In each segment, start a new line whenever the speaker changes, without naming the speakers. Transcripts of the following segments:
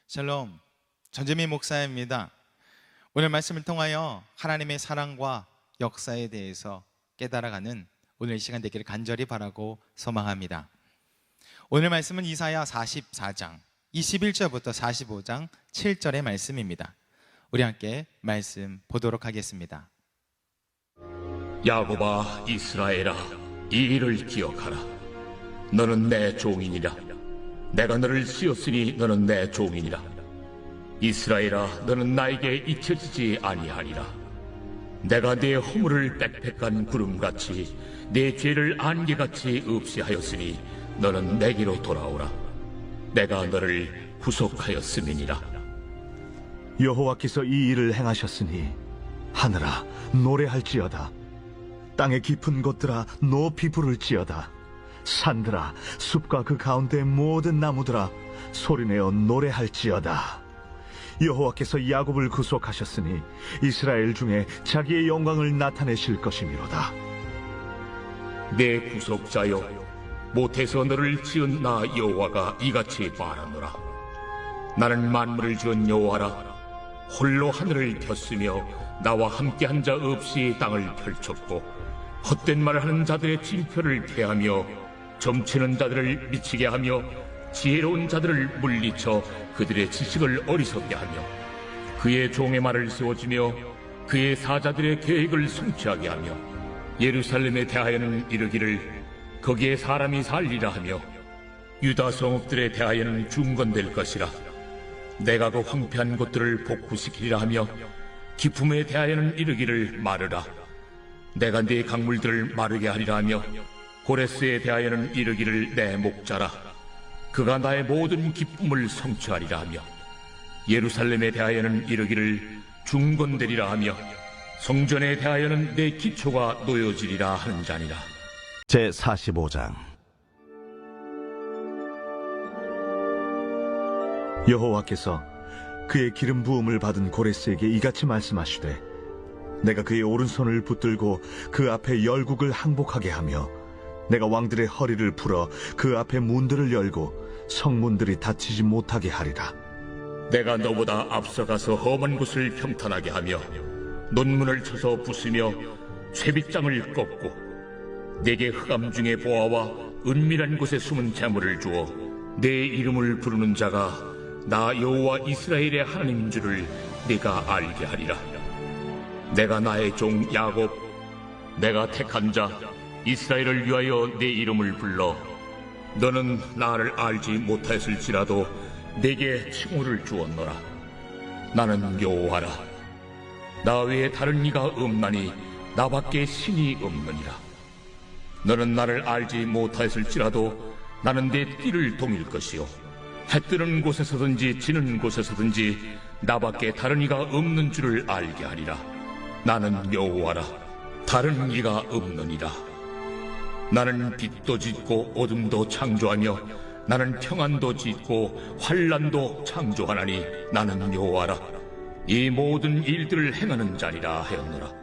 샬롬, 전재민 목사입니다. 오늘 말씀을 통하여 하나님의 사랑과 역사에 대해서 깨달아가는 오늘 이 시간 되기를 간절히 바라고 소망합니다. 오늘 말씀은 이사야 44장 21절부터 45장 7절의 말씀입니다. 우리 함께 말씀 보도록 하겠습니다.
야곱아, 이스라엘아, 이 일을 기억하라. 너는 내 종이니라. 내가 너를 씌웠으니 너는 내 종이니라. 이스라엘아, 너는 나에게 잊혀지지 아니하리라. 내가 네 허물을 빽빽한 구름같이 네 죄를 안개같이 없이하였으니 너는 내게로 돌아오라. 내가 너를 구속하였음이니라.
여호와께서 이 일을 행하셨으니 하늘아 노래할지어다. 땅의 깊은 곳들아 높이 부를지어다. 산들아, 숲과 그 가운데 모든 나무들아, 소리내어 노래할지어다. 여호와께서 야곱을 구속하셨으니 이스라엘 중에 자기의 영광을 나타내실 것이미로다.
내 구속자여, 못해서 너를 지은 나 여호와가 이같이 말하노라. 나는 만물을 지은 여호와라. 홀로 하늘을 폈으며 나와 함께한 자 없이 땅을 펼쳤고 헛된 말을 하는 자들의 징표를 패하며 점치는 자들을 미치게 하며 지혜로운 자들을 물리쳐 그들의 지식을 어리석게 하며 그의 종의 말을 세워주며 그의 사자들의 계획을 성취하게 하며 예루살렘에 대하여는 이르기를 거기에 사람이 살리라 하며 유다 성읍들에 대하여는 중건될 것이라. 내가 그 황폐한 곳들을 복구시키리라 하며 기품에 대하여는 이르기를 마르라. 내가 네 강물들을 마르게 하리라 하며 고레스에 대하여는 이르기를 내 목자라. 그가 나의 모든 기쁨을 성취하리라 하며 예루살렘에 대하여는 이르기를 중건되리라 하며 성전에 대하여는 내 기초가 놓여지리라 하는 자니라.
제45장. 여호와께서 그의 기름 부음을 받은 고레스에게 이같이 말씀하시되 내가 그의 오른손을 붙들고 그 앞에 열국을 항복하게 하며 내가 왕들의 허리를 풀어 그 앞에 문들을 열고 성문들이 닫히지 못하게 하리라.
내가 너보다 앞서가서 험한 곳을 평탄하게 하며 논문을 쳐서 부수며 쇠빗장을 꺾고 내게 흑암 중에 보아와 은밀한 곳에 숨은 재물을 주어 내 이름을 부르는 자가 나 여호와 이스라엘의 하나님인 줄을 네가 알게 하리라. 내가 나의 종 야곱, 내가 택한 자 이스라엘을 위하여 내 이름을 불러 너는 나를 알지 못하였을지라도 내게 칭호를 주었노라. 나는 여호와라. 나 외에 다른 이가 없나니 나밖에 신이 없느니라. 너는 나를 알지 못하였을지라도 나는 내 띠를 동일 것이요 해 뜨는 곳에서든지 지는 곳에서든지 나밖에 다른 이가 없는 줄을 알게 하리라. 나는 여호와라. 다른 이가 없느니라. 나는 빛도 짓고 어둠도 창조하며 나는 평안도 짓고 환난도 창조하나니 나는 여호와라. 이 모든 일들을 행하는 자리라 하였노라.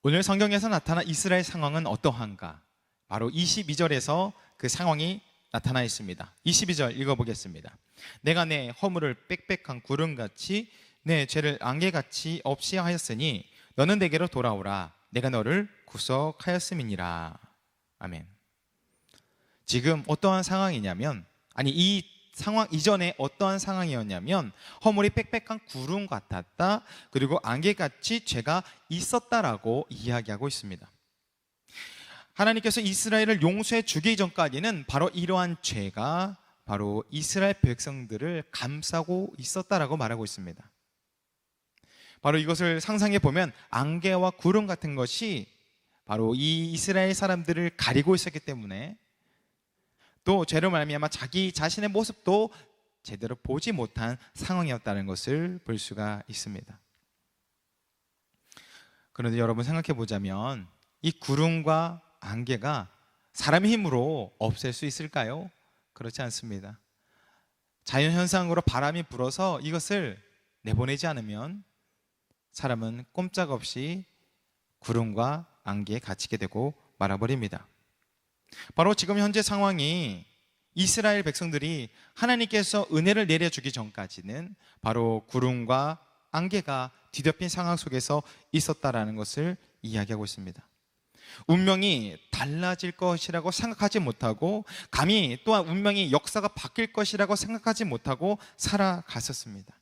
오늘 성경에서 나타난 이스라엘 상황은 어떠한가? 바로 22절에서 그 상황이 나타나 있습니다. 22절 읽어보겠습니다. 내가 내 허물을 빽빽한 구름같이 내 죄를 안개같이 없이 하였으니 너는 내게로 돌아오라. 내가 너를 구속하였음이니라. 아멘. 지금 어떠한 상황이냐면, 이 상황 이전에 어떠한 상황이었냐면 허물이 빽빽한 구름 같았다, 그리고 안개같이 죄가 있었다라고 이야기하고 있습니다. 하나님께서 이스라엘을 용서해 주기 전까지는 바로 이러한 죄가 바로 이스라엘 백성들을 감싸고 있었다라고 말하고 있습니다. 바로 이것을 상상해 보면 안개와 구름 같은 것이 바로 이 이스라엘 사람들을 가리고 있었기 때문에 또 죄로 말미암아 자기 자신의 모습도 제대로 보지 못한 상황이었다는 것을 볼 수가 있습니다. 그런데 여러분 생각해 보자면 이 구름과 안개가 사람의 힘으로 없앨 수 있을까요? 그렇지 않습니다. 자연현상으로 바람이 불어서 이것을 내보내지 않으면 사람은 꼼짝없이 구름과 안개에 갇히게 되고 말아버립니다. 바로 지금 현재 상황이 이스라엘 백성들이 하나님께서 은혜를 내려주기 전까지는 바로 구름과 안개가 뒤덮인 상황 속에서 있었다라는 것을 이야기하고 있습니다. 운명이 달라질 것이라고 생각하지 못하고, 감히 또한 운명이 역사가 바뀔 것이라고 생각하지 못하고 살아갔었습니다.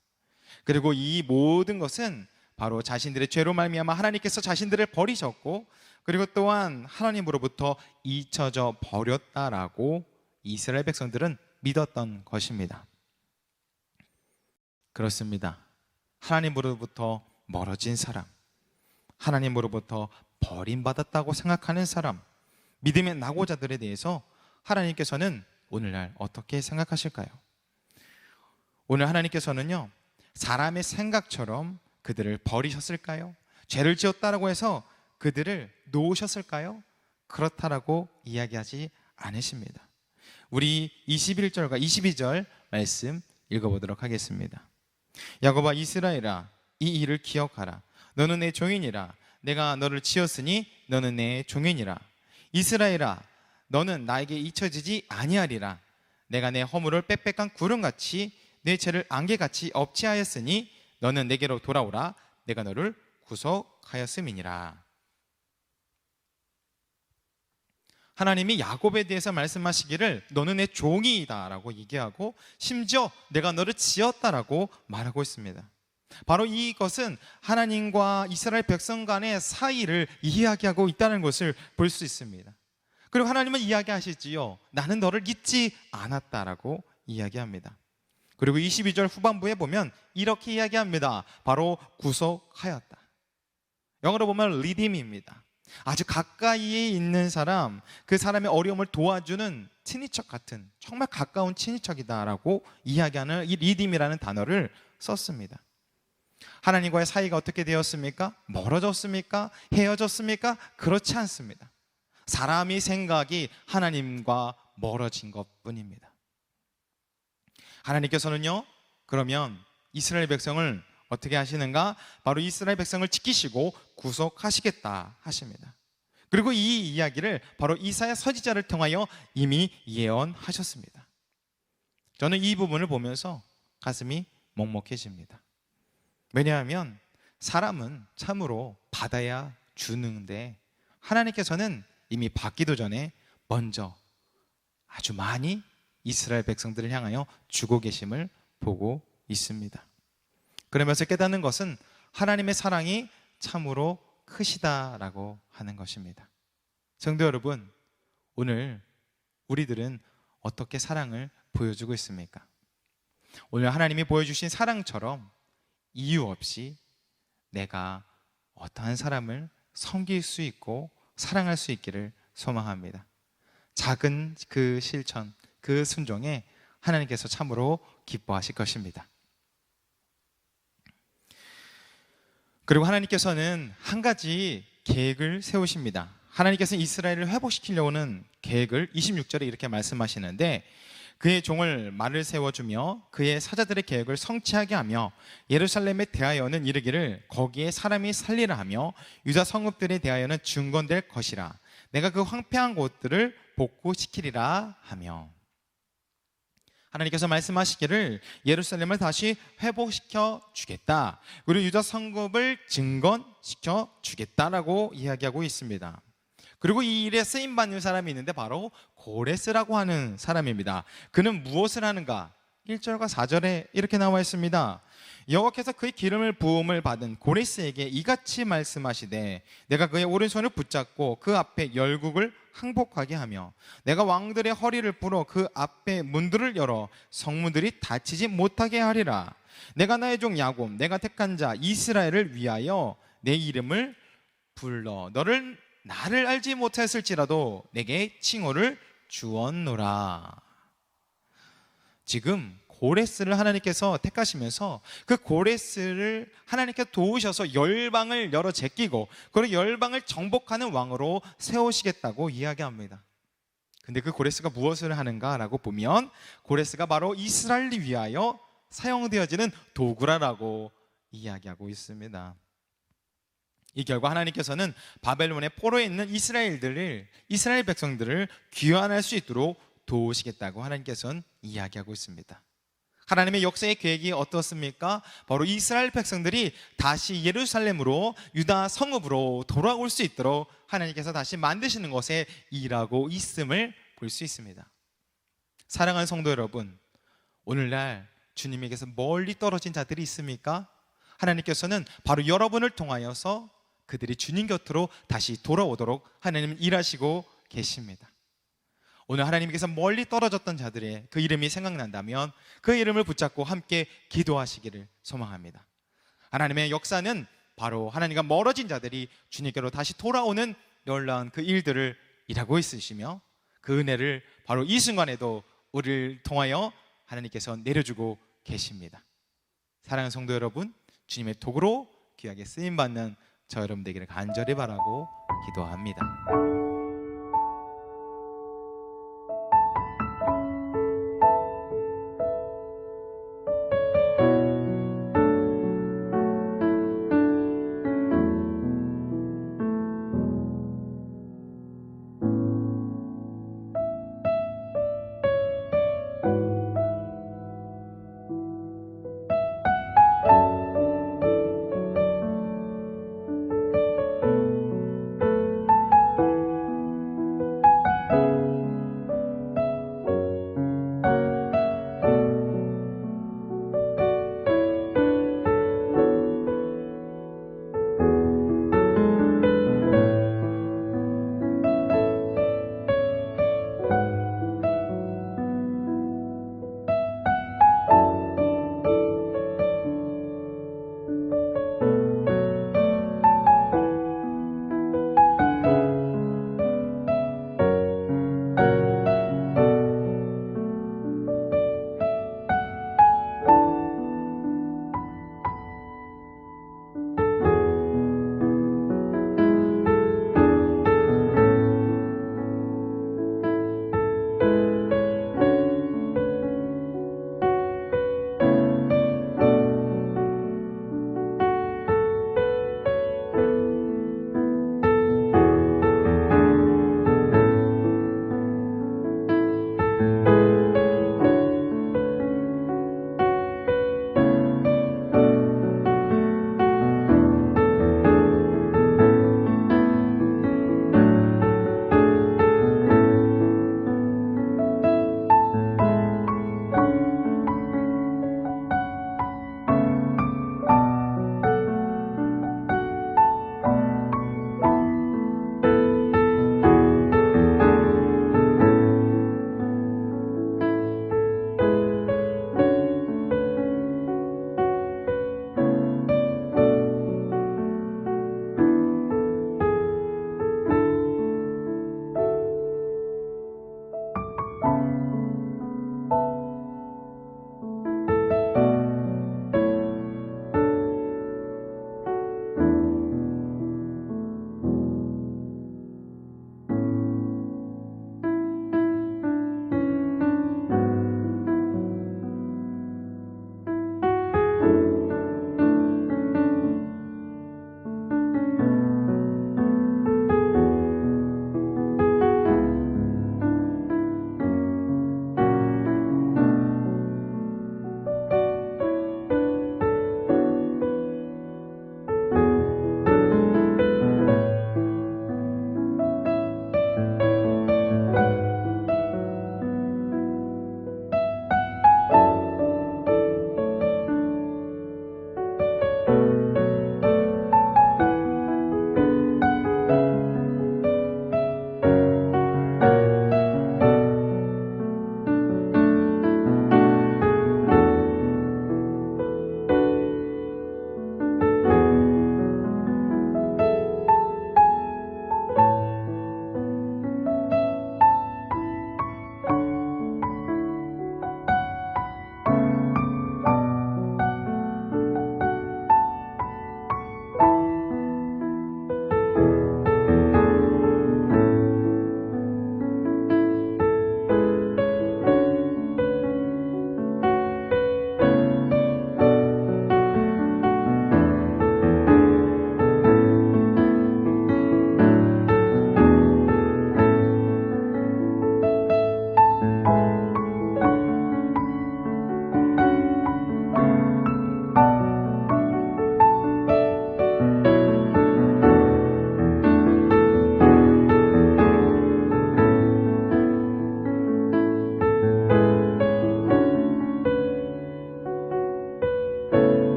그리고 이 모든 것은 바로 자신들의 죄로 말미암아 하나님께서 자신들을 버리셨고, 그리고 또한 하나님으로부터 잊혀져 버렸다라고 이스라엘 백성들은 믿었던 것입니다. 그렇습니다. 하나님으로부터 멀어진 사람, 하나님으로부터 버림받았다고 생각하는 사람, 믿음의 낙오자들에 대해서 하나님께서는 오늘날 어떻게 생각하실까요? 오늘 하나님께서는요, 사람의 생각처럼 그들을 버리셨을까요? 죄를 지었다라고 해서 그들을 놓으셨을까요? 그렇다라고 이야기하지 않으십니다. 우리 21절과 22절 말씀 읽어보도록 하겠습니다. 야곱아, 이스라엘아, 이 일을 기억하라. 너는 내 종이니라. 내가 너를 지었으니 너는 내 종이니라. 이스라엘아, 너는 나에게 잊혀지지 아니하리라. 내가 내 허물을 빽빽한 구름같이 내 죄를 안개같이 없지하였으니 너는 내게로 돌아오라. 내가 너를 구속하였음이니라. 하나님이 야곱에 대해서 말씀하시기를 너는 내 종이다 라고 얘기하고, 심지어 내가 너를 지었다라고 말하고 있습니다. 바로 이것은 하나님과 이스라엘 백성 간의 사이를 이야기하고 있다는 것을 볼 수 있습니다. 그리고 하나님은 이야기하시지요, 나는 너를 잊지 않았다라고 이야기합니다. 그리고 22절 후반부에 보면 이렇게 이야기합니다. 바로 구속하였다. 영어로 보면 redeem입니다. 아주 가까이에 있는 사람, 그 사람의 어려움을 도와주는 친인척 같은, 정말 가까운 친인척이다라고 이야기하는 이 리딤이라는 단어를 썼습니다. 하나님과의 사이가 어떻게 되었습니까? 멀어졌습니까? 헤어졌습니까? 그렇지 않습니다. 사람의 생각이 하나님과 멀어진 것뿐입니다. 하나님께서는요, 그러면 이스라엘 백성을 어떻게 하시는가? 바로 이스라엘 백성을 지키시고 구속하시겠다 하십니다. 그리고 이 이야기를 바로 이사야 선지자를 통하여 이미 예언하셨습니다. 저는 이 부분을 보면서 가슴이 먹먹해집니다. 왜냐하면 사람은 참으로 받아야 주는데, 하나님께서는 이미 받기도 전에 먼저 아주 많이 이스라엘 백성들을 향하여 주고 계심을 보고 있습니다. 그러면서 깨닫는 것은 하나님의 사랑이 참으로 크시다라고 하는 것입니다. 성도 여러분, 오늘 우리들은 어떻게 사랑을 보여주고 있습니까? 오늘 하나님이 보여주신 사랑처럼 이유 없이 내가 어떠한 사람을 섬길 수 있고 사랑할 수 있기를 소망합니다. 작은 그 실천, 그 순종에 하나님께서 참으로 기뻐하실 것입니다. 그리고 하나님께서는 한 가지 계획을 세우십니다. 하나님께서는 이스라엘을 회복시키려는 계획을 26절에 이렇게 말씀하시는데, 그의 종을 말을 세워주며 그의 사자들의 계획을 성취하게 하며 예루살렘에 대하여는 이르기를 거기에 사람이 살리라 하며 유다 성읍들에 대하여는 중건될 것이라. 내가 그 황폐한 곳들을 복구시키리라 하며, 하나님께서 말씀하시기를 예루살렘을 다시 회복시켜 주겠다, 그리고 유다 성읍을 증건시켜 주겠다라고 이야기하고 있습니다. 그리고 이 일에 쓰임받는 사람이 있는데 바로 고레스라고 하는 사람입니다. 그는 무엇을 하는가? 1절과 4절에 이렇게 나와 있습니다. 여호와께서 그의 기름을 부음을 받은 고레스에게 이같이 말씀하시되 내가 그의 오른손을 붙잡고 그 앞에 열국을 항복하게 하며 내가 왕들의 허리를 풀어 그 앞에 문들을 열어 성문들이 닫히지 못하게 하리라. 내가 나의 종 야곱, 내가 택한 자 이스라엘을 위하여 내 이름을 불러 나를 알지 못했을지라도 내게 칭호를 주었노라. 지금 고레스를 하나님께서 택하시면서 그 고레스를 하나님께서 도우셔서 열방을 열어 제끼고 그리고 열방을 정복하는 왕으로 세우시겠다고 이야기합니다. 근데 그 고레스가 무엇을 하는가라고 보면 고레스가 바로 이스라엘을 위하여 사용되어지는 도구라고 이야기하고 있습니다. 이 결과 하나님께서는 바벨론의 포로에 있는 이스라엘 백성들을 귀환할 수 있도록 도우시겠다고 하나님께서는 이야기하고 있습니다. 하나님의 역사의 계획이 어떻습니까? 바로 이스라엘 백성들이 다시 예루살렘으로, 유다 성읍으로 돌아올 수 있도록 하나님께서 다시 만드시는 것에 일하고 있음을 볼 수 있습니다. 사랑하는 성도 여러분, 오늘날 주님에게서 멀리 떨어진 자들이 있습니까? 하나님께서는 바로 여러분을 통하여서 그들이 주님 곁으로 다시 돌아오도록 하나님은 일하시고 계십니다. 오늘 하나님께서 멀리 떨어졌던 자들의 그 이름이 생각난다면 그 이름을 붙잡고 함께 기도하시기를 소망합니다. 하나님의 역사는 바로 하나님과 멀어진 자들이 주님께로 다시 돌아오는 놀라운 그 일들을 일하고 있으시며, 그 은혜를 바로 이 순간에도 우리를 통하여 하나님께서 내려주고 계십니다. 사랑하는 성도 여러분, 주님의 도구로 귀하게 쓰임받는 저 여러분 되기를 간절히 바라고 기도합니다.